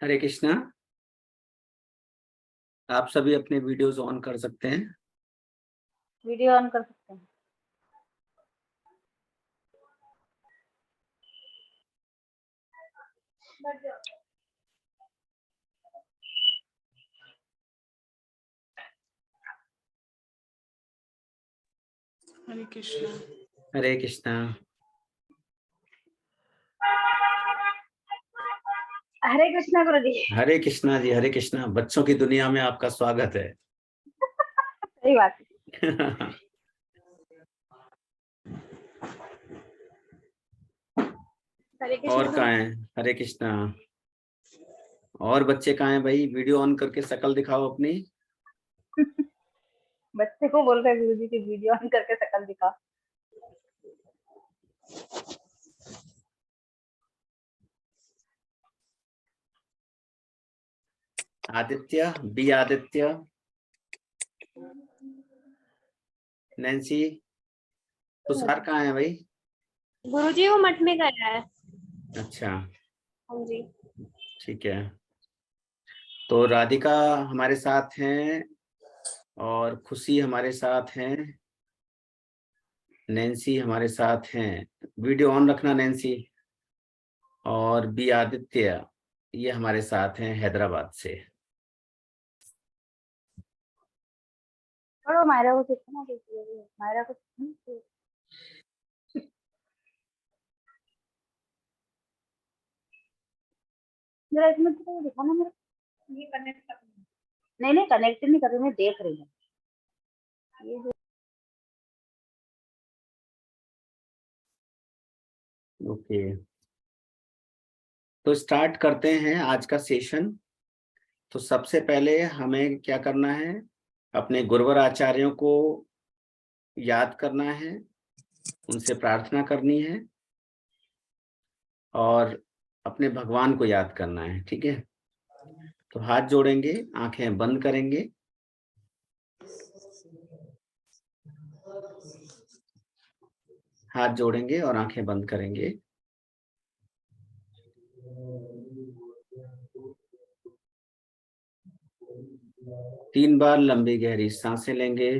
हरे कृष्णा। आप सभी अपने वीडियोस ऑन कर सकते हैं। वीडियो ऑन कर सकते हैं। हरे कृष्णा। हरे कृष्णा। हरे कृष्णा गुरु जी। हरे कृष्णा जी। हरे कृष्णा। बच्चों की दुनिया में आपका स्वागत है। सही बात है। हरे कृष्णा और कहाँ है? हरे कृष्णा। और बच्चे कहाँ हैं भाई? वीडियो ऑन करके शकल दिखाओ अपनी। बच्चे को बोल रहे गुरु जी की वीडियो ऑन करके शकल दिखा। आदित्य, बी आदित्य, नैन्सी, तुषार कहाँ है भाई? गुरु जी वो मठ में गया है। अच्छा, हाँ जी। ठीक है। तो राधिका हमारे साथ हैं और खुशी हमारे साथ हैं, नैन्सी हमारे साथ हैं। वीडियो ऑन रखना नैन्सी। और बी आदित्य ये हमारे साथ हैं हैदराबाद से। छोड़ो मायरा को कितना मायरा को जरा इसमें तो दिखाना मेरा। ये कनेक्ट कर नहीं कनेक्ट नहीं कर रही, मैं देख रही हूँ। ये जो ओके, तो स्टार्ट करते हैं आज का सेशन। तो सबसे पहले हमें क्या करना है? अपने गुरुवर आचार्यों को याद करना है, उनसे प्रार्थना करनी है और अपने भगवान को याद करना है। ठीक है, तो हाथ जोड़ेंगे, आंखें बंद करेंगे। हाथ जोड़ेंगे और आंखें बंद करेंगे। तीन बार लंबी गहरी सांसें लेंगे।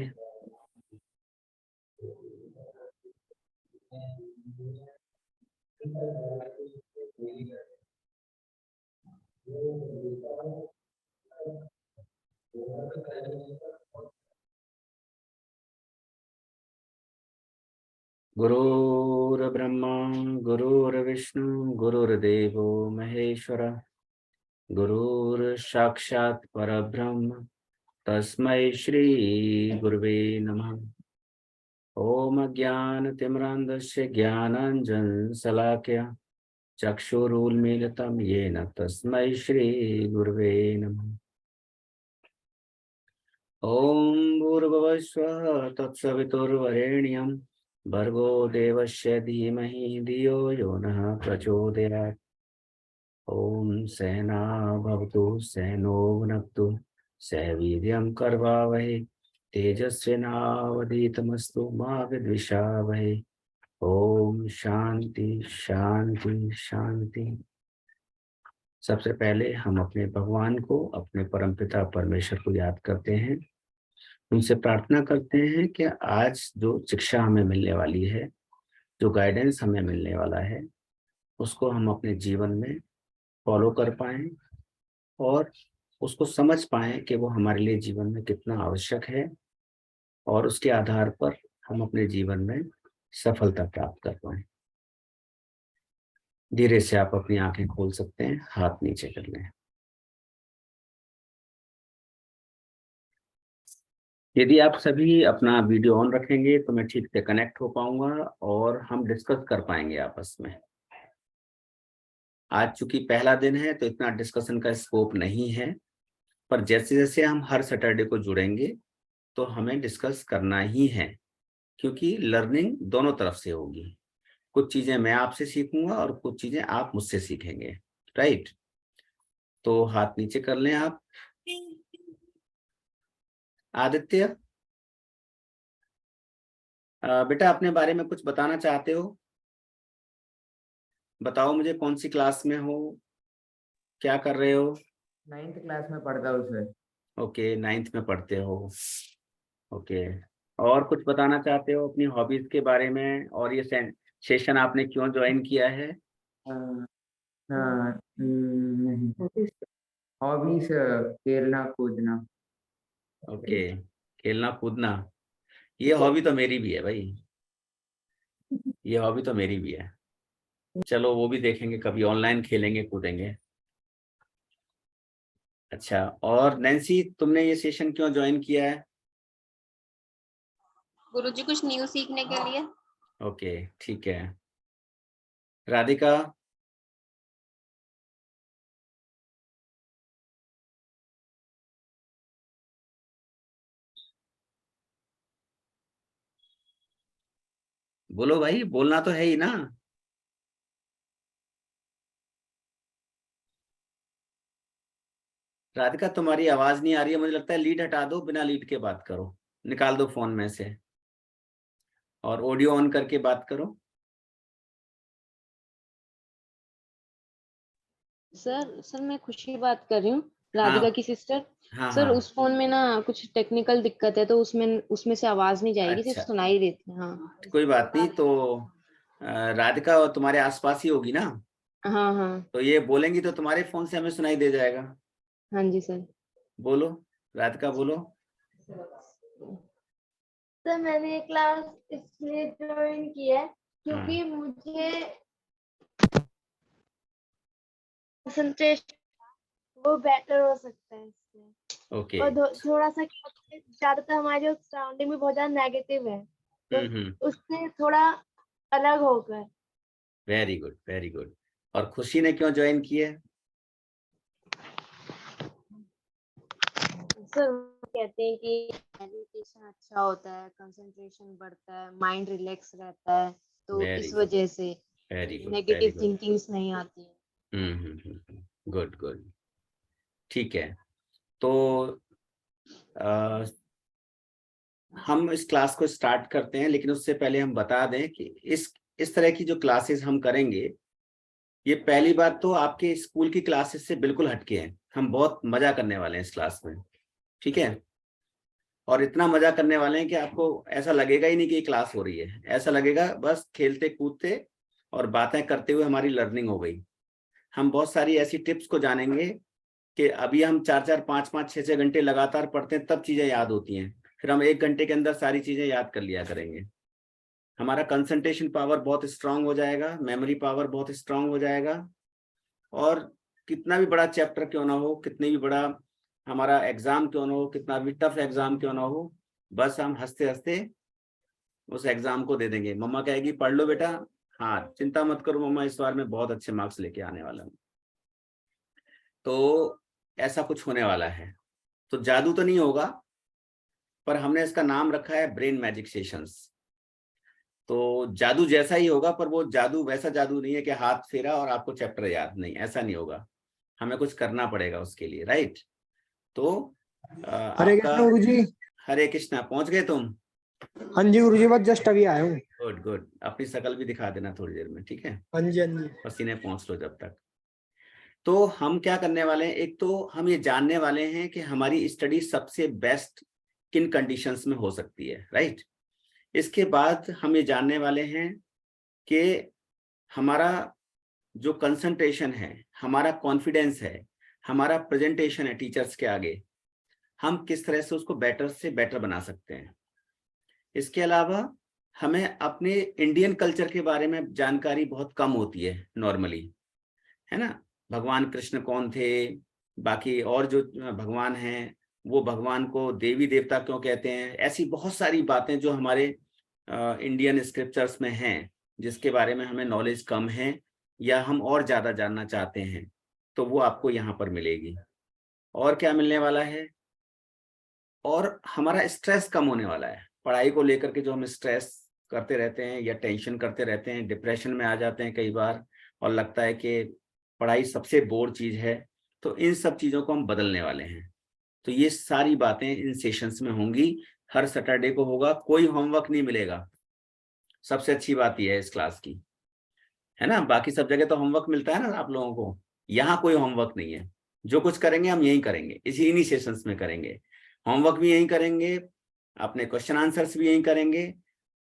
गुरुर्ब्रह्मा गुरुर्विष्णु गुरुर्देवो महेश्वर, गुरुर्साक्षात् परब्रह्म तस्मै श्री गुरुवे नमः। ओम ज्ञानतिमिरान्धस्य ज्ञानाञ्जन शलाकया चक्षुरुन्मीलितं येन तस्मै श्री गुरुवे नमः। ओम भूर्भुवः स्वः तत्सवितुर्वरेण्यं भर्गो देवस्य धीमहि धियो यो नः प्रचोदयात्। ओम सहना भवतु सहनो भुनक्तु सह वीर्यं करवावहै तेजस्विनावधीतमस्तु मा विद्विषावहै। ओम शांति शांति शांति। सबसे पहले हम अपने भगवान को, अपने परमपिता परमेश्वर को याद करते हैं। उनसे प्रार्थना करते हैं कि आज जो शिक्षा हमें मिलने वाली है, जो गाइडेंस हमें मिलने वाला है, उसको हम अपने जीवन में फॉलो कर पाएं और उसको समझ पाएं कि वो हमारे लिए जीवन में कितना आवश्यक है और उसके आधार पर हम अपने जीवन में सफलता प्राप्त कर पाएं। धीरे से आप अपनी आंखें खोल सकते हैं, हाथ नीचे कर लें। यदि आप सभी अपना वीडियो ऑन रखेंगे तो मैं ठीक से कनेक्ट हो पाऊंगा और हम डिस्कस कर पाएंगे आपस में। आज चूंकि पहला दिन है तो इतना डिस्कशन का स्कोप नहीं है, पर जैसे जैसे हम हर सैटरडे को जुड़ेंगे तो हमें डिस्कस करना ही है, क्योंकि लर्निंग दोनों तरफ से होगी। कुछ चीजें मैं आपसे सीखूंगा और कुछ चीजें आप मुझसे सीखेंगे। राइट, तो हाथ नीचे कर लें आप। आदित्य, बेटा अपने बारे में कुछ बताना चाहते हो? बताओ मुझे कौन सी क्लास में हो, क्या कर रहे हो? 9th क्लास में पढ़ता हूँ सर। ओके, 9th में पढ़ते हो। ओके, और कुछ बताना चाहते हो अपनी हॉबीज के बारे में, और ये सेशन आपने क्यों ज्वाइन किया है? नहीं, हॉबीज खेलना कूदना। ओके, खेलना कूदना, ये हॉबी तो मेरी भी है भाई, ये हॉबी तो मेरी भी है। चलो वो भी देखेंगे, कभी ऑनलाइन खेलेंगे कूदेंगे। अच्छा, और नैन्सी तुमने ये सेशन क्यों ज्वाइन किया है? गुरुजी कुछ न्यू सीखने के लिए। ओके, ठीक है। राधिका? बोलो भाई, बोलना तो है ही ना। राधिका तुम्हारी आवाज नहीं आ रही है, मुझे लगता है लीड हटा दो, बिना लीड के बात करो, निकाल दो फोन में से, और ऑडियो ऑन करके बात करो। सर मैं खुशी बात कर रही हूँ, हाँ राधिका की सिस्टर। हाँ सर हाँ। उस फोन में ना कुछ टेक्निकल दिक्कत है, तो उसमें से आवाज नहीं जाएगी, सिर्फ अच्छा, सुनाई देती है। हाँ कोई बात नहीं। तो राधिका तुम्हारे आसपास ही होगी ना, हाँ हाँ। तो ये बोलेंगी तो तुम्हारे फोन से हमें सुनाई दे जाएगा। हाँ जी सर। बोलो राधिका, बोलो। सर मैंने ये क्लास इसलिए ज्वाइन की है हाँ, क्योंकि मुझे कंसंट्रेशन वो बेटर हो सकता है इससे। ओके। और थोड़ा सा क्या होता है, ज्यादातर हमारे जो सराउंडिंग में बहुत ज्यादा नेगेटिव है, तो उससे थोड़ा अलग होकर। Very good, very good. और खुशी ने क्यों ज्वाइन की है? सर कहते हैं कि मेडिटेशन अच्छा होता है, कंसंट्रेशन बढ़ता है, माइंड रिलैक्स रहता है, तो वेरी इस गुड, वजह से very good, very negative good. Thinkings नहीं आती है। गुड गुड, ठीक है। तो आ, हम इस क्लास को स्टार्ट करते हैं, लेकिन उससे पहले हम बता दें कि इस तरह की जो क्लासेस हम करेंगे, ये पहली बात तो आपके स्कूल की क्लासेस से बिल्कुल हटके हैं। हम बहुत मजा करने वाले हैं इस क्लास में, ठीक है? और इतना मजा करने वाले हैं कि आपको ऐसा लगेगा ही नहीं कि क्लास हो रही है, ऐसा लगेगा बस खेलते कूदते और बातें करते हुए हमारी लर्निंग हो गई। हम बहुत सारी ऐसी टिप्स को जानेंगे कि अभी हम 4-4, 5-5, 6-6 घंटे लगातार पढ़ते हैं, तब चीजें याद होती हैं, फिर हम 1 घंटे के अंदर सारी चीजें याद कर लिया करेंगे। हमारा कंसंट्रेशन पावर बहुत स्ट्रांग हो जाएगा, मेमोरी पावर बहुत स्ट्रांग हो जाएगा, और कितना भी बड़ा चैप्टर क्यों ना हो, कितनी भी बड़ा हमारा एग्जाम क्यों ना हो, कितना भी टफ एग्जाम क्यों ना हो, बस हम हंसते हंसते उस एग्जाम को दे देंगे। मम्मा कहेगी पढ़ लो बेटा, हाँ चिंता मत करो मम्मा, इस बार में बहुत अच्छे मार्क्स लेके आने वाला हूँ। तो ऐसा कुछ होने वाला है। तो जादू तो नहीं होगा, पर हमने इसका नाम रखा है ब्रेन मैजिक सेशंस। तो जादू जैसा ही होगा, पर वो जादू वैसा जादू नहीं है कि हाथ फेरा और आपको चैप्टर याद, नहीं, ऐसा नहीं होगा। हमें कुछ करना पड़ेगा उसके लिए, राइट? तो हरे आपका कृष्ण गुरुजी। हरे कृष्णा, पहुंच गए तुम? हाँ जी गुरुजी, बस जस्ट अभी आया हूँ। गुड गुड, अपनी शकल भी दिखा देना थोड़ी देर में, ठीक है? हाँ जी हाँ जी। पसीने पहुंच लो जब तक। तो हम क्या करने वाले हैं, एक तो हम ये जानने वाले हैं कि हमारी स्टडी सबसे बेस्ट किन कंडीशंस में हो सकती है, राइट? इसके बाद हम ये जानने वाले हैं कि हमारा जो कंसंट्रेशन है, हमारा कॉन्फिडेंस है, हमारा प्रेजेंटेशन है टीचर्स के आगे, हम किस तरह से उसको बेटर से बेटर बना सकते हैं। इसके अलावा हमें अपने इंडियन कल्चर के बारे में जानकारी बहुत कम होती है नॉर्मली, है ना? भगवान कृष्ण कौन थे, बाकी और जो भगवान हैं, वो भगवान को देवी देवता क्यों कहते हैं, ऐसी बहुत सारी बातें जो हमारे इंडियन स्क्रिप्चर्स में हैं, जिसके बारे में हमें नॉलेज कम है या हम और ज़्यादा जानना चाहते हैं, तो वो आपको यहाँ पर मिलेगी। और क्या मिलने वाला है? और हमारा स्ट्रेस कम होने वाला है। पढ़ाई को लेकर के जो हम स्ट्रेस करते रहते हैं या टेंशन करते रहते हैं, डिप्रेशन में आ जाते हैं कई बार, और लगता है कि पढ़ाई सबसे बोर चीज है, तो इन सब चीजों को हम बदलने वाले हैं। तो ये सारी बातें इन सेशंस में होंगी। हर सैटरडे को होगा, कोई होमवर्क नहीं मिलेगा। सबसे अच्छी बात यह है इस क्लास की, है ना। बाकी सब जगह तो होमवर्क मिलता है ना आप लोगों को, यहाँ कोई होमवर्क नहीं है। जो कुछ करेंगे हम यही करेंगे, इन्हीं सेशंस में करेंगे। होमवर्क भी यही करेंगे, अपने क्वेश्चन आंसर्स भी यही करेंगे,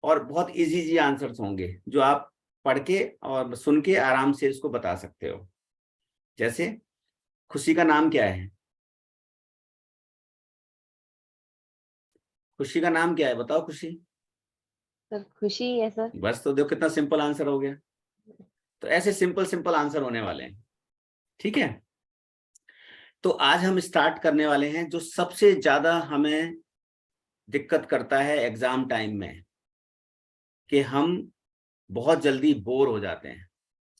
और बहुत इजी आंसर्स होंगे जो आप पढ़ के और सुन के आराम से इसको बता सकते हो। जैसे खुशी का नाम क्या है? खुशी का नाम क्या है बताओ खुशी? सर खुशी है सर। बस, तो देखो कितना सिंपल आंसर हो गया। तो ऐसे सिंपल आंसर होने वाले हैं, ठीक है। तो आज हम स्टार्ट करने वाले हैं जो सबसे ज्यादा हमें दिक्कत करता है एग्जाम टाइम में, कि हम बहुत जल्दी बोर हो जाते हैं,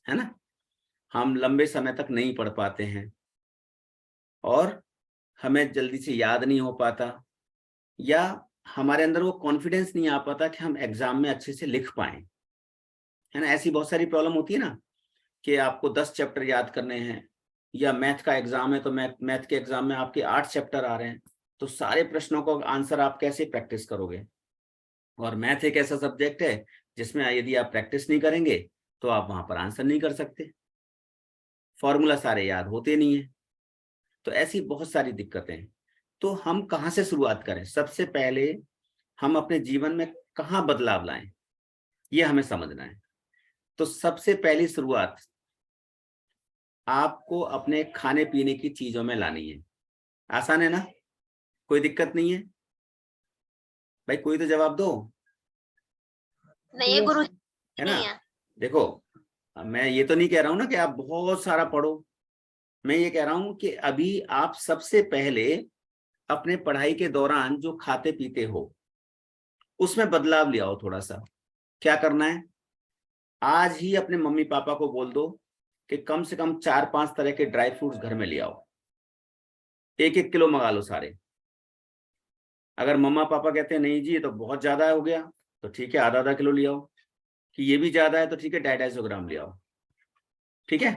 है ना। हम लंबे समय तक नहीं पढ़ पाते हैं और हमें जल्दी से याद नहीं हो पाता, या हमारे अंदर वो कॉन्फिडेंस नहीं आ पाता कि हम एग्जाम में अच्छे से लिख पाए, है ना। ऐसी बहुत सारी प्रॉब्लम होती है ना, कि आपको 10 चैप्टर याद करने हैं, या मैथ का एग्जाम है तो मैथ के एग्जाम में आपके 8 चैप्टर आ रहे हैं, तो सारे प्रश्नों का आंसर आप कैसे प्रैक्टिस करोगे? और मैथ एक ऐसा सब्जेक्ट है जिसमें यदि आप प्रैक्टिस नहीं करेंगे तो आप वहां पर आंसर नहीं कर सकते, फॉर्मूला सारे याद होते नहीं है। तो ऐसी बहुत सारी दिक्कतें हैं। तो हम कहाँ से शुरुआत करें? सबसे पहले हम अपने जीवन में कहाँ बदलाव लाएं, ये हमें समझना है। तो सबसे पहली शुरुआत आपको अपने खाने पीने की चीजों में लानी है। आसान है ना, कोई दिक्कत नहीं है? भाई कोई तो जवाब दो, नहीं है गुरु, है ना। नहीं है। देखो, मैं ये तो नहीं कह रहा हूं ना कि आप बहुत सारा पढ़ो, मैं ये कह रहा हूं कि अभी आप सबसे पहले अपने पढ़ाई के दौरान जो खाते पीते हो उसमें बदलाव ले आओ थोड़ा सा। क्या करना है? आज ही अपने मम्मी पापा को बोल दो कि कम से कम 4-5 तरह के ड्राई फ्रूट्स घर में ले आओ, 1-1 किलो मंगा लो सारे। अगर मम्मा पापा कहते हैं नहीं जी ये तो बहुत ज्यादा हो गया, तो ठीक है आधा किलो ले आओ। कि ये भी ज्यादा है तो ठीक है 250 ग्राम ले आओ, ठीक है।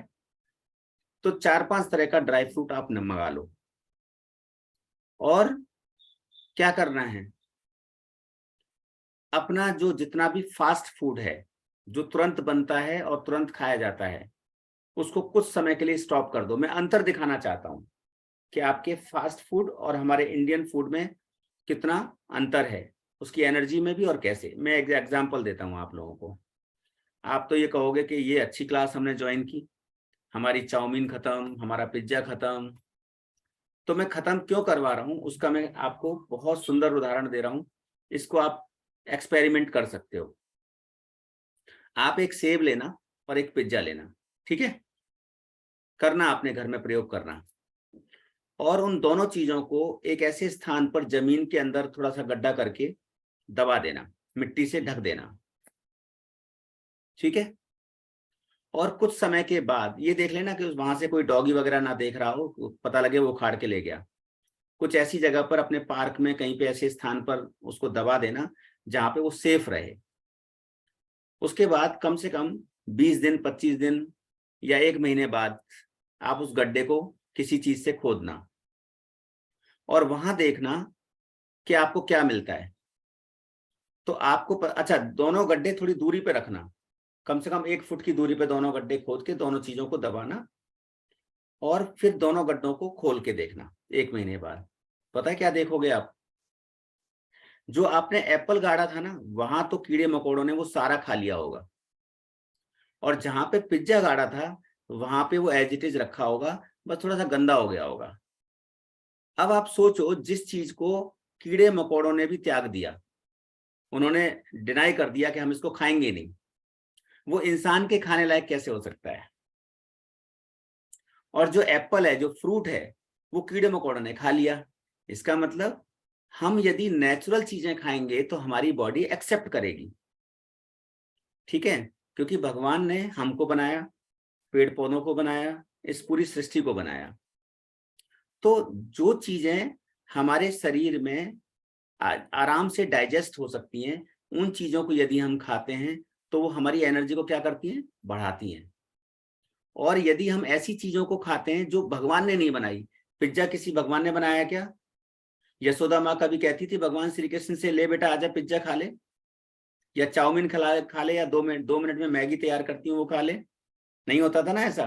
तो 4-5 तरह का ड्राई फ्रूट आप न मंगा लो। और क्या करना है? अपना जो जितना भी फास्ट फूड है, जो तुरंत बनता है और तुरंत खाया जाता है, उसको कुछ समय के लिए स्टॉप कर दो। मैं अंतर दिखाना चाहता हूं कि आपके फास्ट फूड और हमारे इंडियन फूड में कितना अंतर है, उसकी एनर्जी में भी और कैसे। मैं एक एग्जांपल देता हूं आप लोगों को। आप तो ये कहोगे कि ये अच्छी क्लास हमने ज्वाइन की, हमारी चाउमीन खत्म, हमारा पिज्जा खत्म। तो मैं खत्म क्यों करवा रहा हूं उसका मैं आपको बहुत सुंदर उदाहरण दे रहा हूं। इसको आप एक्सपेरिमेंट कर सकते हो। आप एक सेब लेना और एक पिज्जा लेना, ठीक है, करना अपने घर में प्रयोग करना, और उन दोनों चीजों को एक ऐसे स्थान पर जमीन के अंदर थोड़ा सा गड्ढा करके दबा देना, मिट्टी से ढक देना, ठीक है। और कुछ समय के बाद ये देख लेना कि वहां से कोई डॉगी वगैरह ना देख रहा हो, पता लगे वो उखाड़ के ले गया। कुछ ऐसी जगह पर अपने पार्क में कहीं पे ऐसे स्थान पर उसको दबा देना जहां पे वो सेफ रहे। उसके बाद कम से कम 20 दिन 25 दिन या 1 महीने बाद आप उस गड्ढे को किसी चीज से खोदना और वहां देखना कि आपको क्या मिलता है। तो आपको अच्छा, दोनों गड्ढे थोड़ी दूरी पे रखना, कम से कम 1 फुट की दूरी पे दोनों गड्ढे खोद के दोनों चीजों को दबाना, और फिर दोनों गड्ढों को खोल के देखना 1 महीने बाद। पता है क्या देखोगे आप? जो आपने एप्पल गाड़ा था ना, वहां तो कीड़े मकोड़ों ने वो सारा खा लिया होगा, और जहां पे पिज्जा गाड़ा था वहां पे वो एज इट इज रखा होगा, बस थोड़ा सा गंदा हो गया होगा। अब आप सोचो, जिस चीज को कीड़े मकोड़ों ने भी त्याग दिया, उन्होंने डिनाई कर दिया कि हम इसको खाएंगे नहीं, वो इंसान के खाने लायक कैसे हो सकता है? और जो एप्पल है, जो फ्रूट है, वो कीड़े मकोड़ों ने खा लिया। इसका मतलब हम यदि नेचुरल चीजें खाएंगे तो हमारी बॉडी एक्सेप्ट करेगी, ठीक है, क्योंकि भगवान ने हमको बनाया, पेड़ पौधों को बनाया, इस पूरी सृष्टि को बनाया। तो जो चीजें हमारे शरीर में आराम से डाइजेस्ट हो सकती हैं, उन चीजों को यदि हम खाते हैं तो वो हमारी एनर्जी को क्या करती हैं? बढ़ाती हैं। और यदि हम ऐसी चीजों को खाते हैं जो भगवान ने नहीं बनाई, पिज्जा किसी भगवान ने बनाया क्या? यशोदा माँ कभी कहती थी भगवान श्री कृष्ण से, ले बेटा आजा पिज्जा खा ले? या चाउमीन खा ले, या 2 मिनट में मैगी तैयार करती हूँ वो खा ले। नहीं होता था ना ऐसा?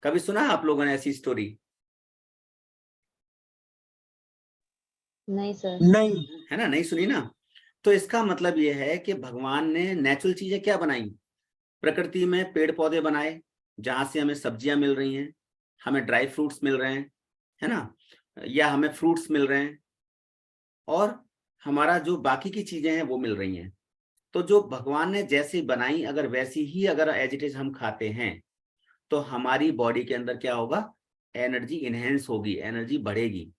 कभी सुना आप लोगों ने ऐसी स्टोरी? नहीं सर। नहीं। है ना, नहीं सुनी ना। तो इसका मतलब ये है कि भगवान ने नेचुरल चीजें क्या बनाई, प्रकृति में पेड़ पौधे बनाए जहां से हमें सब्जियां मिल रही हैं, हमें ड्राई फ्रूट्स मिल रहे हैं, है ना, या हमें फ्रूट्स मिल रहे हैं, और हमारा जो बाकी की चीजें हैं वो मिल रही हैं। तो जो भगवान ने जैसे बनाई, अगर वैसी ही अगर एज इट इज हम खाते हैं तो हमारी बॉडी के अंदर क्या होगा, एनर्जी इनहेंस होगी, एनर्जी बढ़ेगी।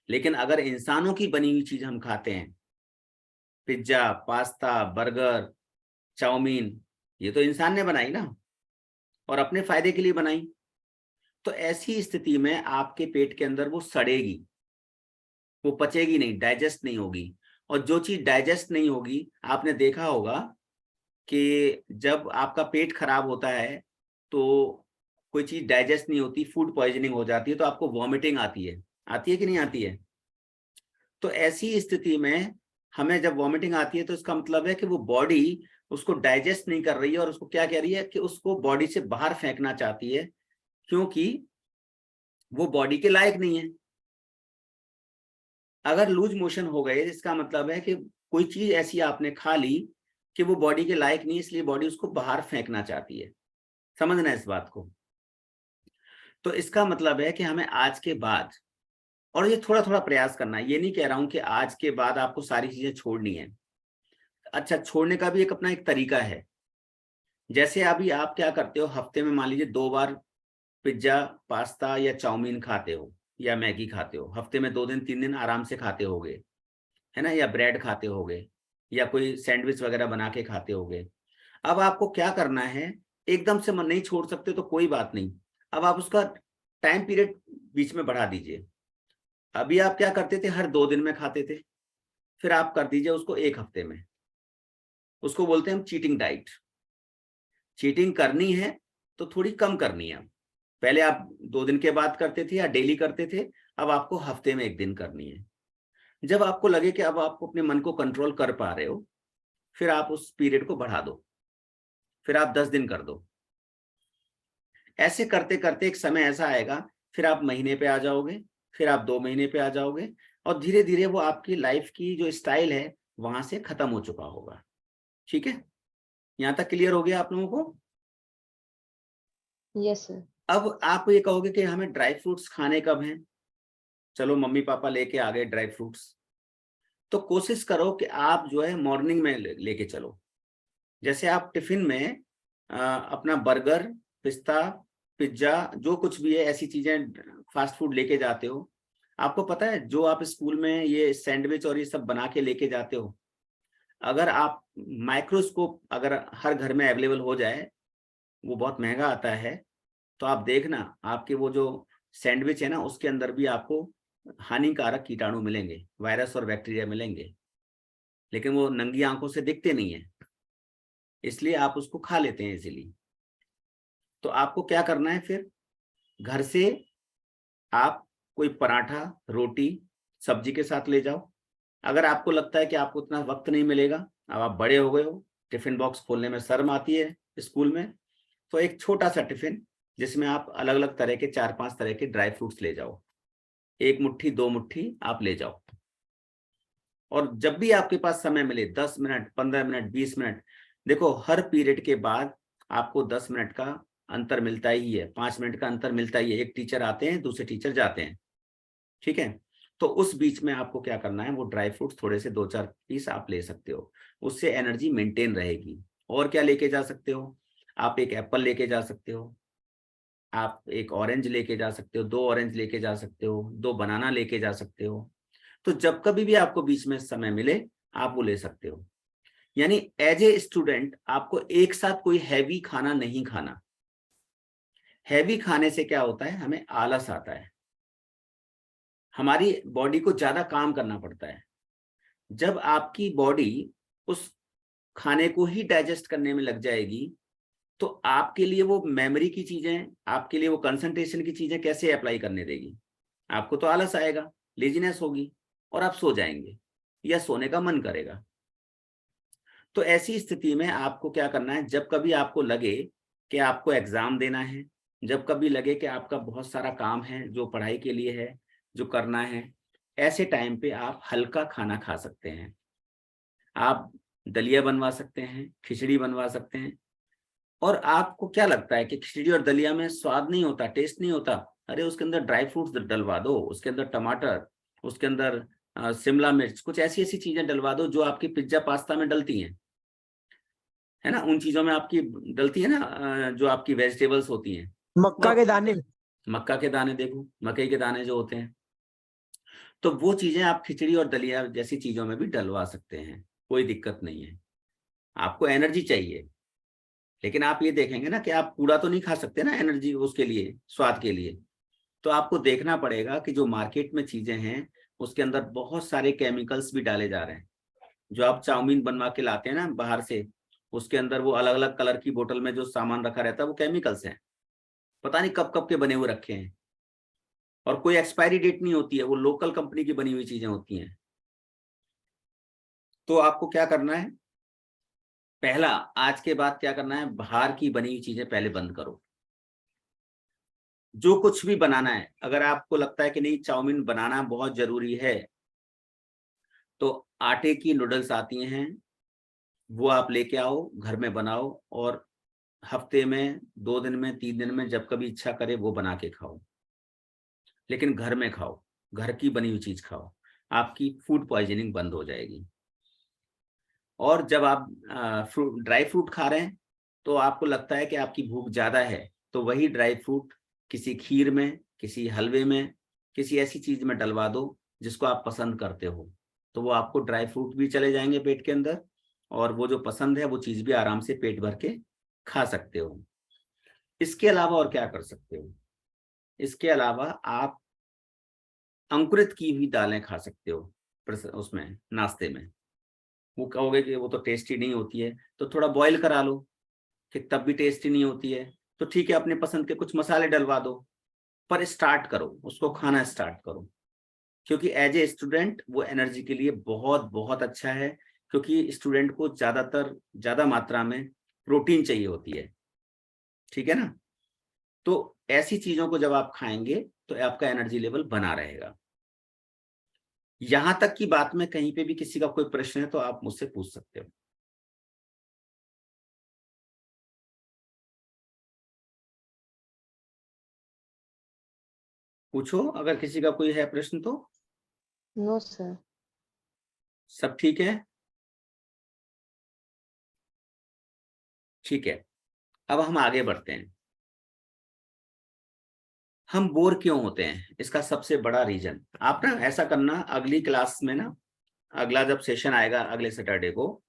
लेकिन अगर इंसानों की बनी हुई चीज हम खाते हैं, पिज्जा, पास्ता, बर्गर, चाउमीन, ये तो इंसान ने बनाई ना, और अपने फायदे के लिए बनाई। तो ऐसी स्थिति में आपके पेट के अंदर वो सड़ेगी, वो पचेगी नहीं, डाइजेस्ट नहीं होगी। और जो चीज डाइजेस्ट नहीं होगी, आपने देखा होगा कि जब आपका पेट खराब होता है तो कोई चीज डाइजेस्ट नहीं होती, फूड पॉइजनिंग हो जाती है, तो आपको वॉमिटिंग आती है कि नहीं आती है? तो ऐसी स्थिति में हमें जब वॉमिटिंग आती है तो इसका मतलब है कि वो बॉडी उसको डाइजेस्ट नहीं कर रही है, और उसको क्या कह रही है कि उसको बॉडी से बाहर फेंकना चाहती है, क्योंकि वो बॉडी के लायक नहीं है। अगर लूज मोशन हो गए, इसका मतलब है कि कोई चीज ऐसी आपने खा ली कि वो बॉडी के लायक नहीं, इसलिए बॉडी उसको बाहर फेंकना चाहती है। समझना इस बात को। तो इसका मतलब है कि हमें आज के बाद, और ये थोड़ा थोड़ा प्रयास करना है, ये नहीं कह रहा हूं कि आज के बाद आपको सारी चीजें छोड़नी है। अच्छा, छोड़ने का भी एक अपना एक तरीका है। जैसे अभी आप क्या करते हो, हफ्ते में मान लीजिए 2 बार पिज्जा, पास्ता या चाउमीन खाते हो, या मैगी खाते हो, हफ्ते में 2 दिन 3 दिन आराम से खाते होगे, है ना, या ब्रेड खाते होगे, या कोई सैंडविच वगैरह बना के खाते होगे। अब आपको क्या करना है, एकदम से मन नहीं छोड़ सकते तो कोई बात नहीं, अब आप उसका टाइम पीरियड बीच में बढ़ा दीजिए। अभी आप क्या करते थे, हर 2 दिन में खाते थे, फिर आप कर दीजिए उसको 1 हफ्ते में। उसको बोलते हैं हम चीटिंग डाइट। चीटिंग करनी है तो थोड़ी कम करनी है। पहले आप 2 दिन के बाद करते थे या डेली करते थे, अब आपको हफ्ते में 1 दिन करनी है। जब आपको लगे कि अब आपको अपने मन को कंट्रोल कर पा रहे हो, फिर आप उस पीरियड को बढ़ा दो, फिर आप 10 दिन कर दो। ऐसे करते करते एक समय ऐसा आएगा, फिर आप महीने पे आ जाओगे, फिर आप 2 महीने पे आ जाओगे, और धीरे धीरे वो आपकी लाइफ की जो स्टाइल है वहां से खत्म हो चुका होगा। ठीक है, यहां तक क्लियर हो गया आप लोगों को? Yes sir. अब आप ये कहोगे कि हमें ड्राई फ्रूट्स खाने कब हैं? चलो मम्मी पापा लेके आ गए ड्राई फ्रूट्स, तो कोशिश करो कि आप जो है मॉर्निंग में लेके चलो। जैसे आप टिफिन में अपना बर्गर, पिस्ता, पिज्जा, जो कुछ भी है ऐसी चीजें फास्ट फूड लेके जाते हो, आपको पता है जो आप स्कूल में ये सैंडविच और ये सब बना के लेके जाते हो, अगर आप माइक्रोस्कोप अगर हर घर में अवेलेबल हो जाए, वो बहुत महंगा आता है, तो आप देखना आपके वो जो सैंडविच है ना, उसके अंदर भी आपको हानिकारक कीटाणु मिलेंगे, वायरस और बैक्टीरिया मिलेंगे, लेकिन वो नंगी आंखों से दिखते नहीं है, इसलिए आप उसको खा लेते हैं इजीली। तो आपको क्या करना है, फिर घर से आप कोई पराठा, रोटी, सब्जी के साथ ले जाओ। अगर आपको लगता है कि आपको उतना वक्त नहीं मिलेगा, अब आप बड़े हो गए हो, टिफिन बॉक्स खोलने में शर्म आती है स्कूल में, तो एक छोटा सा टिफिन जिसमें आप अलग अलग तरह के 4-5 तरह के ड्राई फ्रूट्स ले जाओ, 1 मुट्ठी 2 मुट्ठी आप ले जाओ। और जब भी आपके पास समय मिले, 10 मिनट, 15 मिनट, 20 मिनट, देखो हर पीरियड के बाद आपको 10 मिनट का अंतर मिलता ही है, 5 मिनट का अंतर मिलता ही है, एक टीचर आते हैं, दूसरे टीचर जाते हैं। ठीक है, तो उस बीच में आपको क्या करना है, वो ड्राई फ्रूट्स थोड़े से 2-4 पीस आप ले सकते हो, उससे एनर्जी मेंटेन रहेगी। और क्या लेके जा सकते हो, आप एक एप्पल लेके जा सकते हो, आप एक ऑरेंज लेके जा सकते हो, 2 ऑरेंज लेके जा सकते हो, 2 बनाना लेके जा सकते हो। तो जब कभी भी आपको बीच में समय मिले आप वो ले सकते हो। यानी एज ए स्टूडेंट आपको एक साथ कोई हैवी खाना नहीं खाना। हैवी खाने से क्या होता है, हमें आलस आता है, हमारी बॉडी को ज्यादा काम करना पड़ता है। जब आपकी बॉडी उस खाने को ही डाइजेस्ट करने में लग जाएगी, तो आपके लिए वो मेमोरी की चीजें, आपके लिए वो कंसंट्रेशन की चीजें कैसे अप्लाई करने देगी? आपको तो आलस आएगा, लेजीनेस होगी, और आप सो जाएंगे या सोने का मन करेगा। तो ऐसी स्थिति में आपको क्या करना है, जब कभी आपको लगे कि आपको एग्जाम देना है, जब कभी लगे कि आपका बहुत सारा काम है जो पढ़ाई के लिए है, जो करना है, ऐसे टाइम पे आप हल्का खाना खा सकते हैं। आप दलिया बनवा सकते हैं, खिचड़ी बनवा सकते हैं। और आपको क्या लगता है कि खिचड़ी और दलिया में स्वाद नहीं होता, टेस्ट नहीं होता? अरे उसके अंदर ड्राई फ्रूट्स डलवा दो, उसके अंदर टमाटर, उसके अंदर शिमला मिर्च, कुछ ऐसी ऐसी चीजें डलवा दो जो आपकी पिज्जा पास्ता में डलती हैं, है ना, उन चीजों में आपकी डलती है ना, जो आपकी वेजिटेबल्स होती हैं। मक्का के दाने। मक्का के दाने, देखो मकई के दाने जो होते हैं, तो वो चीजें आप खिचड़ी और दलिया जैसी चीजों में भी डलवा सकते हैं, कोई दिक्कत नहीं है। आपको एनर्जी चाहिए, लेकिन आप ये देखेंगे ना कि आप पूरा तो नहीं खा सकते ना एनर्जी उसके लिए, स्वाद के लिए। तो आपको देखना पड़ेगा कि जो मार्केट में चीजें हैं उसके अंदर बहुत सारे केमिकल्स भी डाले जा रहे हैं। जो आप चाउमीन बनवा के लाते हैं ना बाहर से, उसके अंदर वो अलग अलग कलर की बोतल में जो सामान रखा रहता है वो केमिकल्स हैं, पता नहीं कब कब के बने हुए रखे हैं, और कोई एक्सपायरी डेट नहीं होती है, वो लोकल कंपनी की बनी हुई चीजें होती हैं। तो आपको क्या करना है, पहला, आज के बाद क्या करना है, बाहर की बनी हुई चीजें पहले बंद करो। जो कुछ भी बनाना है, अगर आपको लगता है कि नहीं चाउमीन बनाना बहुत जरूरी है, तो आटे की नूडल्स आती हैं, वो आप लेके आओ, घर में बनाओ, और हफ्ते में 2 दिन में 3 दिन में जब कभी इच्छा करे वो बना के खाओ, लेकिन घर में खाओ, घर की बनी हुई चीज खाओ, आपकी फूड पॉइजनिंग बंद हो जाएगी। और जब आप ड्राई फ्रूट खा रहे हैं तो आपको लगता है कि आपकी भूख ज्यादा है, तो वही ड्राई फ्रूट किसी खीर में, किसी हलवे में, किसी ऐसी चीज में डलवा दो जिसको आप पसंद करते हो, तो वो आपको ड्राई फ्रूट भी चले जाएंगे पेट के अंदर, और वो जो पसंद है वो चीज भी आराम से पेट भर के खा सकते हो। इसके अलावा और क्या कर सकते हो, इसके अलावा आप अंकुरित की हुई दालें खा सकते हो उसमें नाश्ते में। वो कहोगे कि वो तो टेस्टी नहीं होती है, तो थोड़ा बॉईल करा लो, कि तब भी टेस्टी नहीं होती है तो ठीक है, अपने पसंद के कुछ मसाले डलवा दो, पर स्टार्ट करो, उसको खाना स्टार्ट करो। क्योंकि एज ए स्टूडेंट वो एनर्जी के लिए बहुत बहुत अच्छा है, क्योंकि स्टूडेंट को ज्यादा मात्रा में प्रोटीन चाहिए होती है, ठीक है ना। तो ऐसी चीजों को जब आप खाएंगे तो आपका एनर्जी लेवल बना रहेगा। यहां तक की बात में कहीं पे भी किसी का कोई प्रश्न है तो आप मुझसे पूछ सकते हो। पूछो, अगर किसी का कोई है प्रश्न तो। No sir. सब ठीक है? ठीक है, अब हम आगे बढ़ते हैं। हम बोर क्यों होते हैं, इसका सबसे बड़ा रीजन, आप ना ऐसा करना, अगली क्लास में ना, अगला जब सेशन आएगा अगले सैटरडे को,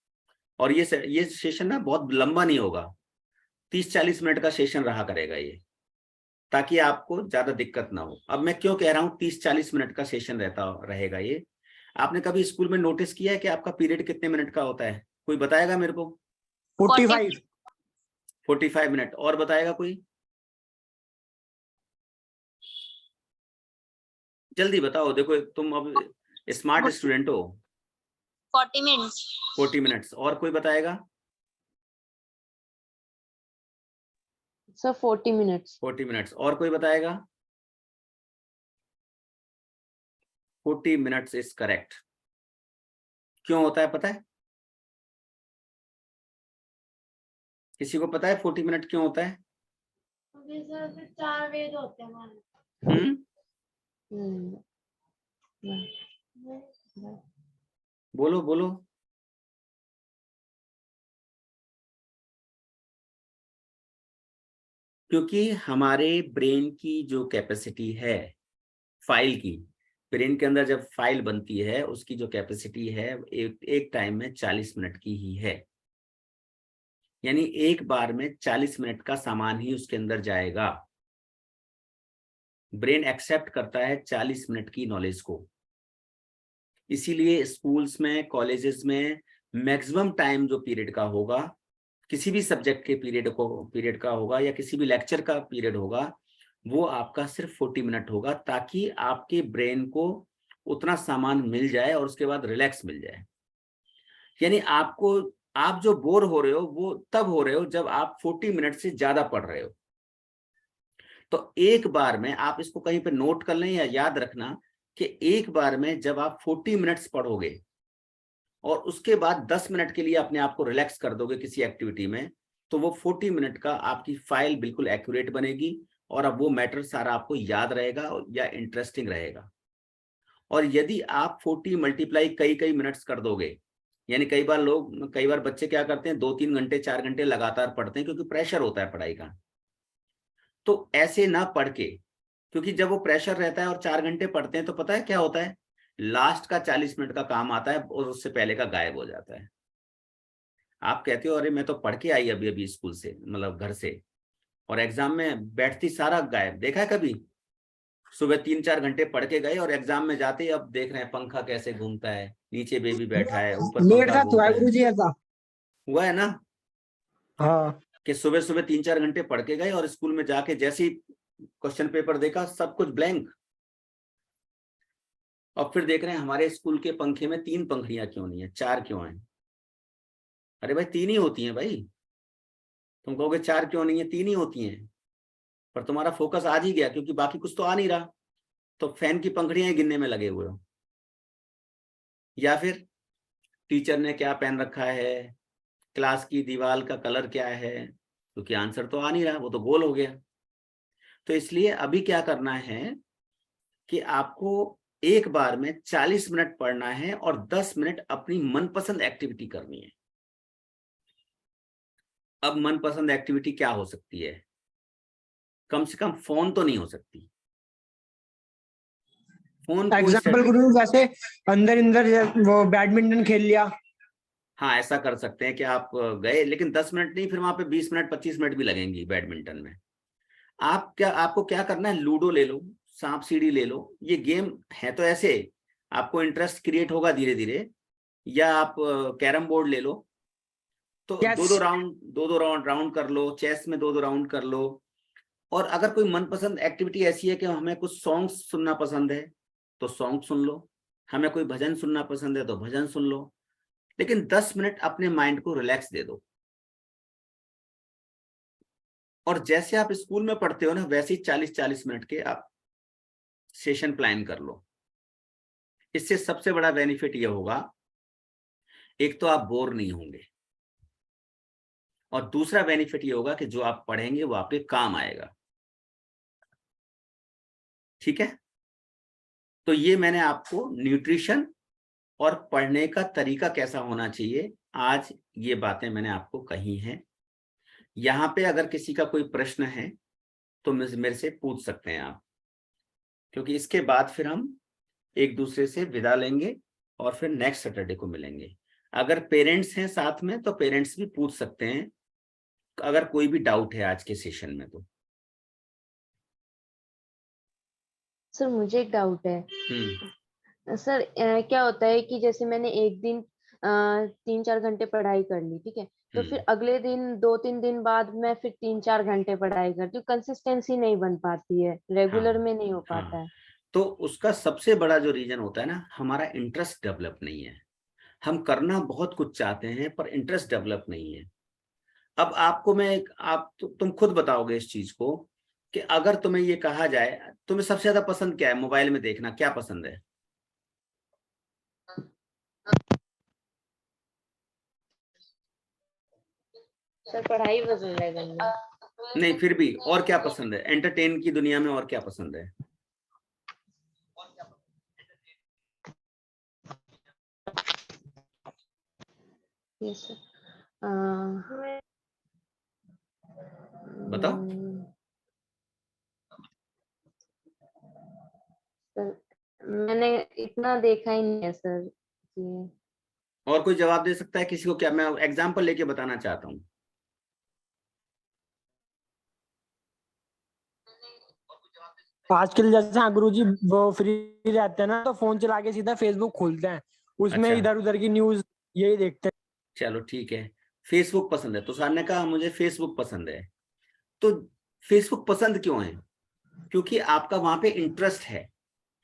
और ये सेशन ना बहुत लंबा नहीं होगा, 30-40 मिनट का सेशन रहा करेगा ये, ताकि आपको ज्यादा दिक्कत ना हो। अब मैं क्यों कह रहा हूँ 30-40 मिनट का सेशन रहेगा ये, आपने कभी स्कूल में नोटिस किया है कि आपका पीरियड कितने मिनट का होता है? कोई बताएगा मेरे को? 45 मिनट। और बताएगा कोई? जल्दी बताओ, देखो तुम अब स्मार्ट स्टूडेंट हो। 40 मिनट्स। 40 मिनट्स। और कोई बताएगा? Sir 40 minutes. 40 मिनट्स। और कोई बताएगा? 40 मिनट्स इज करेक्ट। क्यों होता है पता है? किसी को पता है 40 मिनट क्यों होता है? सर 4 वेद होते हैं हमारे। बोलो बोलो। क्योंकि हमारे ब्रेन की जो कैपेसिटी है फाइल की, ब्रेन के अंदर जब फाइल बनती है उसकी जो कैपेसिटी है एक टाइम में 40 मिनट की ही है। यानी एक बार में 40 मिनट का सामान ही उसके अंदर जाएगा। ब्रेन एक्सेप्ट करता है 40 मिनट की नॉलेज को। इसीलिए स्कूल्स में, कॉलेजेस में मैक्सिमम टाइम जो पीरियड का होगा, किसी भी सब्जेक्ट के पीरियड का होगा या किसी भी लेक्चर का पीरियड होगा, वो आपका सिर्फ 40 मिनट होगा, ताकि आपके ब्रेन को उतना सामान मिल जाए और उसके बाद रिलैक्स मिल जाए। यानी आपको आप जो बोर हो रहे हो वो तब हो रहे हो जब आप 40 मिनट से ज्यादा पढ़ रहे हो। तो एक बार में आप इसको कहीं पे नोट कर लें या याद रखना कि एक बार में जब आप 40 मिनट्स पढ़ोगे और उसके बाद 10 मिनट के लिए अपने आप को रिलैक्स कर दोगे किसी एक्टिविटी में, तो वो 40 मिनट का आपकी फाइल बिल्कुल एक्यूरेट बनेगी और अब वो मैटर सारा आपको याद रहेगा या इंटरेस्टिंग रहेगा। और यदि आप 40 मल्टीप्लाई कई मिनट्स कर दोगे, यानी कई बार बच्चे क्या करते हैं 2-3 घंटे 4 घंटे लगातार पढ़ते हैं क्योंकि प्रेशर होता है पढ़ाई का। तो ऐसे ना पढ़ के, क्योंकि जब वो प्रेशर रहता है और 4 घंटे पढ़ते हैं तो पता है क्या होता है, लास्ट का 40 मिनट का काम आता है और उससे पहले का गायब हो जाता है। आप कहते हो अरे मैं तो पढ़ के आई अभी स्कूल से, मतलब घर से, और एग्जाम में बैठती सारा गायब। देखा है कभी? सुबह 3-4 घंटे पढ़ के गए और एग्जाम में जाते ही अब देख रहे हैं पंखा कैसे घूमता है, नीचे बेबी बैठा है, ऊपर मेरे पंखा साथ हुआ घूमता है है। गुरुजी ऐसा। हुआ है ना हाँ कि सुबह 3-4 घंटे पढ़ के गए और स्कूल में जाके जैसे ही क्वेश्चन पेपर देखा सब कुछ ब्लैंक। और फिर देख रहे हैं हमारे स्कूल के पंखे में 3 पंखड़ियां क्यों नहीं है, 4 क्यों हैं? अरे भाई 3 ही होती हैं भाई। तुम कहोगे 4 क्यों नहीं है, 3 ही होती हैं, पर तुम्हारा फोकस आज ही गया क्योंकि बाकी कुछ तो आ नहीं रहा, तो फैन की पंखड़ियां गिनने में लगे हुए हो। या फिर टीचर ने क्या पहन रखा है, क्लास की दीवार का कलर क्या है, क्योंकि आंसर तो आ नहीं रहा, वो तो गोल हो गया। तो इसलिए अभी क्या करना है कि आपको एक बार में 40 मिनट पढ़ना है और 10 मिनट अपनी मनपसंद एक्टिविटी करनी है। अब मनपसंद एक्टिविटी क्या हो सकती है? कम से कम फोन तो नहीं हो सकती। फोन कोई एग्जाम्पल गुरु, वैसे अंदर वो बैडमिंटन खेल लिया। हाँ, ऐसा कर सकते हैं कि आप गए, लेकिन 10 मिनट नहीं, फिर वहां पे 20 मिनट 25 मिनट भी लगेंगी बैडमिंटन में। आपको क्या करना है, लूडो ले लो, सांप सीढ़ी ले लो, ये गेम है तो ऐसे आपको इंटरेस्ट क्रिएट होगा धीरे धीरे। या आप कैरम बोर्ड ले लो, तो Yes. 2-2 राउंड कर लो, चेस में 2-2 राउंड कर लो। और अगर कोई मनपसंद एक्टिविटी ऐसी है कि हमें कुछ सॉन्ग्स सुनना पसंद है तो सॉन्ग सुन लो, हमें कोई भजन सुनना पसंद है तो भजन सुन लो, लेकिन 10 मिनट अपने माइंड को रिलैक्स दे दो। और जैसे आप स्कूल में पढ़ते हो ना, वैसे ही 40-40 मिनट के आप सेशन प्लान कर लो। इससे सबसे बड़ा बेनिफिट ये होगा, एक तो आप बोर नहीं होंगे, और दूसरा बेनिफिट ये होगा कि जो आप पढ़ेंगे वो आपके काम आएगा। ठीक है? तो ये मैंने आपको न्यूट्रिशन और पढ़ने का तरीका कैसा होना चाहिए, आज ये बातें मैंने आपको कही हैं। यहाँ पे अगर किसी का कोई प्रश्न है तो मेरे से पूछ सकते हैं आप, क्योंकि इसके बाद फिर हम एक दूसरे से विदा लेंगे और फिर नेक्स्ट सैटरडे को मिलेंगे। अगर पेरेंट्स हैं साथ में तो पेरेंट्स भी पूछ सकते हैं अगर कोई भी डाउट है आज के सेशन में तो। सर मुझे एक डाउट है। सर क्या होता है कि जैसे मैंने एक दिन 3-4 घंटे पढ़ाई कर ली, ठीक है, तो फिर अगले दिन 2-3 दिन बाद मैं फिर 3-4 घंटे पढ़ाई करती हूँ, कंसिस्टेंसी नहीं बन पाती है, रेगुलर में नहीं हो पाता है। तो उसका सबसे बड़ा जो रीजन होता है ना, हमारा इंटरेस्ट डेवलप नहीं है। हम करना बहुत कुछ चाहते हैं पर इंटरेस्ट डेवलप नहीं है। अब आपको मैं तुम खुद बताओगे इस चीज को कि अगर तुम्हें ये कहा जाए तुम्हें सबसे ज्यादा पसंद क्या है, मोबाइल में देखना क्या पसंद है? सर पढ़ाई पसंद है करना। नहीं, फिर भी और क्या पसंद है? एंटरटेन की दुनिया में और क्या पसंद है? Yes sir. बताओ। सर मैंने इतना देखा ही नहीं है सर कि। और कोई जवाब दे सकता है किसी को? क्या मैं एग्जाम्पल लेके बताना चाहता हूँ। आजकल जैसे हाँ गुरुजी वो फ्री रहते हैं ना, तो फोन चला के सीधा फेसबुक खोलते हैं, उसमें अच्छा। इधर उधर की न्यूज यही देखते हैं। चलो ठीक है, फेसबुक पसंद है तो सर ने कहा मुझे फेसबुक पसंद है। तो फेसबुक पसंद क्यों है? क्योंकि आपका वहां पे इंटरेस्ट है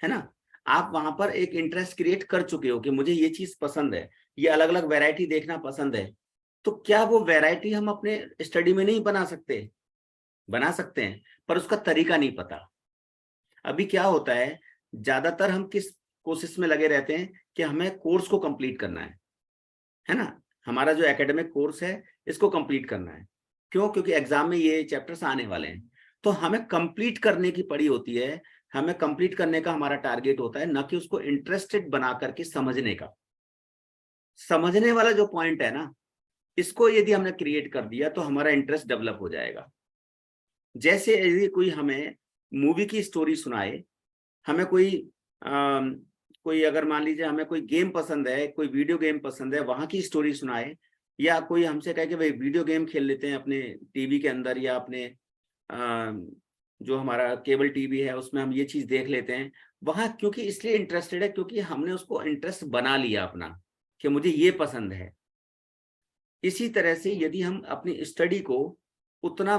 ना? आप वहां पर एक इंटरेस्ट क्रिएट कर चुके हो कि मुझे ये चीज पसंद है, ये अलग अलग वैरायटी देखना पसंद है, तो क्या वो वैरायटी हम अपने स्टडी में नहीं बना सकते? बना सकते हैं, पर उसका तरीका नहीं पता। अभी क्या होता है, ज्यादातर हम किस कोशिश में लगे रहते हैं कि हमें कोर्स को कंप्लीट करना है ना, हमारा जो एकेडमिक कोर्स है इसको कंप्लीट करना है। क्यों? क्योंकि एग्जाम में ये चैप्टर्स आने वाले हैं, तो हमें कंप्लीट करने की पड़ी होती है, हमें कंप्लीट करने का हमारा टारगेट होता है, न कि उसको इंटरेस्टेड बना करके समझने का। समझने वाला जो पॉइंट है ना, इसको यदि हमने क्रिएट कर दिया तो हमारा इंटरेस्ट डेवलप हो जाएगा। जैसे यदि कोई हमें मूवी की स्टोरी सुनाए, हमें कोई अगर मान लीजिए हमें कोई गेम पसंद है, कोई वीडियो गेम पसंद है, वहां की स्टोरी सुनाए, या कोई हमसे कहे कि भाई वीडियो गेम खेल लेते हैं अपने टीवी के अंदर, या अपने जो हमारा केबल टीवी है उसमें हम ये चीज देख लेते हैं, वहां क्योंकि इसलिए इंटरेस्टेड है क्योंकि हमने उसको इंटरेस्ट बना लिया अपना कि मुझे ये पसंद है। इसी तरह से यदि हम अपनी स्टडी को उतना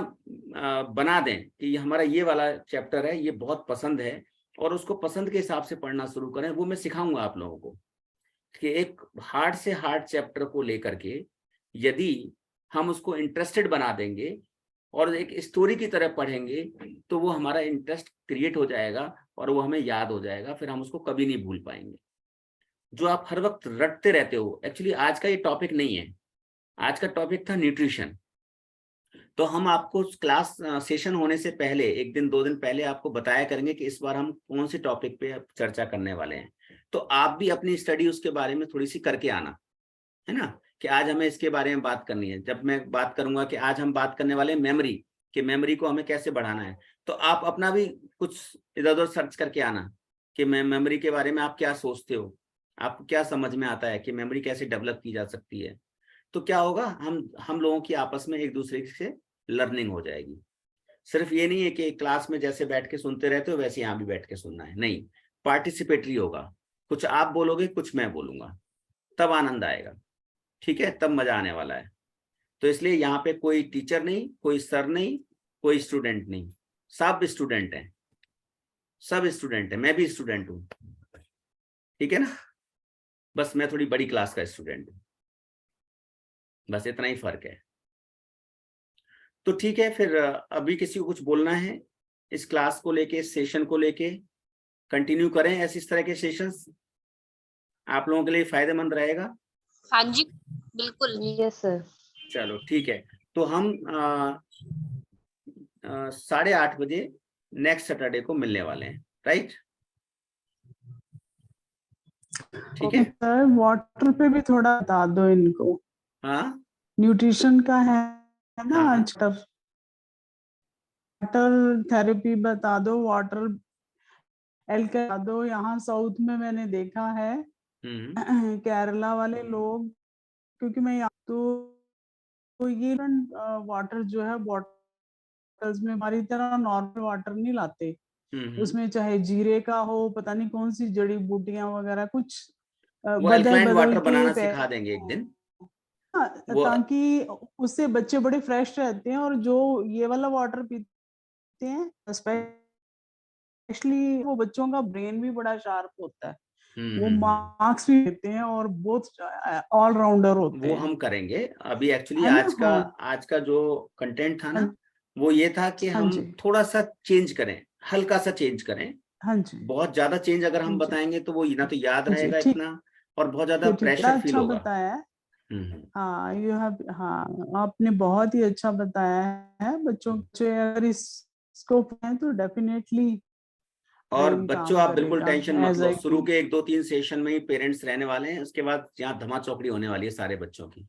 बना दें कि हमारा ये वाला चैप्टर है, ये बहुत पसंद है, और उसको पसंद के हिसाब से पढ़ना शुरू करें। वो मैं सिखाऊंगा आप लोगों को कि एक हार्ड से हार्ड चैप्टर को लेकर के यदि हम उसको इंटरेस्टेड बना देंगे और एक स्टोरी की तरह पढ़ेंगे, तो वो हमारा इंटरेस्ट क्रिएट हो जाएगा और वो हमें याद हो जाएगा, फिर हम उसको कभी नहीं भूल पाएंगे। जो आप हर वक्त रटते रहते हो, एक्चुअली आज का ये टॉपिक नहीं है, आज का टॉपिक था न्यूट्रिशन। तो हम आपको क्लास सेशन होने से पहले 1 दिन 2 दिन पहले आपको बताया करेंगे कि इस बार हम कौन से टॉपिक पे चर्चा करने वाले हैं। तो आप भी अपनी स्टडी उसके बारे में थोड़ी सी करके आना, है ना, कि आज हमें इसके बारे में बात करनी है। जब मैं बात करूंगा कि आज हम बात करने वाले हैं मेमोरी, कि मेमोरी को हमें कैसे बढ़ाना है, तो आप अपना भी कुछ इधर उधर सर्च करके आना कि मेमोरी के बारे में आप क्या सोचते हो, आपको क्या समझ में आता है कि मेमोरी कैसे डेवलप की जा सकती है। तो क्या होगा, हम लोगों की आपस में एक दूसरे से लर्निंग हो जाएगी। सिर्फ ये नहीं है कि क्लास में जैसे बैठ के सुनते रहते हो वैसे यहाँ भी बैठ के सुनना है, नहीं, पार्टिसिपेटरी होगा। कुछ आप बोलोगे, कुछ मैं बोलूंगा, तब आनंद आएगा, ठीक है, तब मजा आने वाला है। तो इसलिए यहाँ पे कोई टीचर नहीं, कोई सर नहीं, कोई स्टूडेंट नहीं, सब स्टूडेंट हैं, सब स्टूडेंट है, मैं भी स्टूडेंट हूँ, ठीक है ना, बस मैं थोड़ी बड़ी क्लास का स्टूडेंट हूँ, बस इतना ही फर्क है। तो ठीक है, फिर अभी किसी को कुछ बोलना है इस क्लास को लेके, इस सेशन को लेके? कंटिन्यू करें ऐसे इस तरह के सेशंस, आप लोगों के लिए फायदेमंद रहेगा। हाँ जी बिल्कुल। Yes sir. चलो ठीक है, तो हम 8:30 बजे नेक्स्ट सैटरडे को मिलने वाले हैं, राइट? ठीक है सर, वाटर पे भी थोड़ा बता दो इनको। हाँ न्यूट्रिशन का है ना हाँ, आज का, वाटर थेरेपी बता दो, वाटर बता दो। यहाँ साउथ में मैंने देखा है केरला वाले लोग, क्योंकि मैं यहाँ तो ये वाटर जो है बॉटल्स में हमारी तरह नॉर्मल वाटर नहीं लाते, उसमें चाहे जीरे का हो, पता नहीं कौन सी जड़ी बूटियां वगैरह कुछ वो बदल अल्कलाइन बदल वाटर के बनाना सिखा देंगे एक दिन, वो ताकि उससे बच्चे बड़े फ्रेश रहते हैं। और जो ये वाला वाटर पीते हैं स्पेशली, वो बच्चों का ब्रेन भी बड़ा शार्प होता है, वो मार्क्स भी देते हैं और बहुत ऑलराउंडर होते वो हैं। हम करेंगे। अभी एक्चुअली है ना? आज का जो कंटेंट था ना, हाँ वो ये था कि हाँ हम जी, थोड़ा सा चेंज करें, हल्का सा चेंज करें। हाँ जी, बहुत ज्यादा चेंज अगर हम हाँ जी, बताएंगे तो वो ना तो याद हाँ जी, रहेगा ठीक इतना, और बहुत ज्यादा है, ठीक है, प्रेशर फील अच्छा होगा। बताया है। हाँ, हाँ, आपने बहुत ही अच्छा बताया है। बच्चों के अगर इस स्कोप है तो डेफिनेटली और ब्रेन बच्चों काम आप बिल्कुल करेगा टेंशन मत एज लो, आई शुरू थिंक। के 1 2 3 सेशन में ही पेरेंट्स रहने वाले हैं, उसके बाद यहाँ धमा चौकड़ी होने वाली है सारे बच्चों की,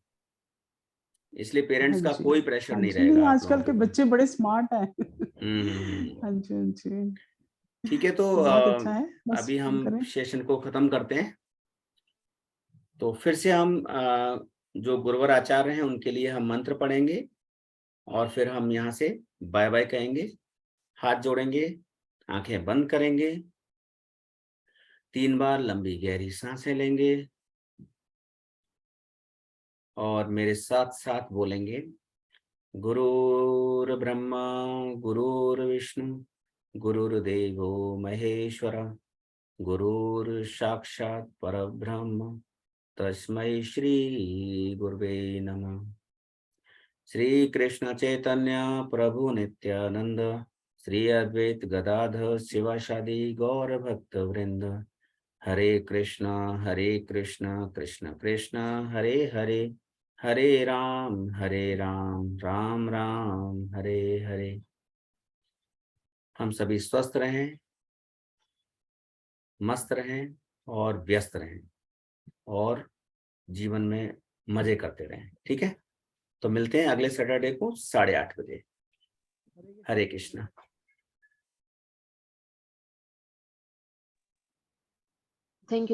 इसलिए हाँ पेरेंट्स का जी, कोई प्रेशर हाँ नहीं जी, नहीं रहेगा आप लोगों आजकल के के ऊपर। बच्चे बड़े स्मार्ट हैं। हम्म। हाँ जी, हाँ जी, ठीक है, तो बहुत अच्छा है, बस अभी हम करें। सेशन को खत्म करते हैं। तो फिर से हम जो गुरुवर आचार्य हैं उनके लिए हम मंत्र पढ़ेंगे और फिर हम यहाँ से बाय बाय कहेंगे, हाथ जोड़ेंगे, आंखें बंद करेंगे, 3 बार लंबी गहरी सांसें लेंगे और मेरे साथ साथ बोलेंगे, गुरुर् ब्रह्मा गुरुर्विष्णु गुरुर्देवो महेश्वर गुरुर् साक्षात् परब्रह्म तस्मै श्री गुरुवे नमः। श्री कृष्ण चैतन्य प्रभु नित्यानंद, श्री अद्वैत गदाधर शिवासादि गौर भक्त वृंद। हरे कृष्णा कृष्ण कृष्ण हरे हरे, हरे राम राम राम हरे हरे। हम सभी स्वस्थ रहें, मस्त रहें और व्यस्त रहें और जीवन में मजे करते रहें। ठीक है, तो मिलते हैं अगले सैटरडे को 8:30 बजे। हरे कृष्णा।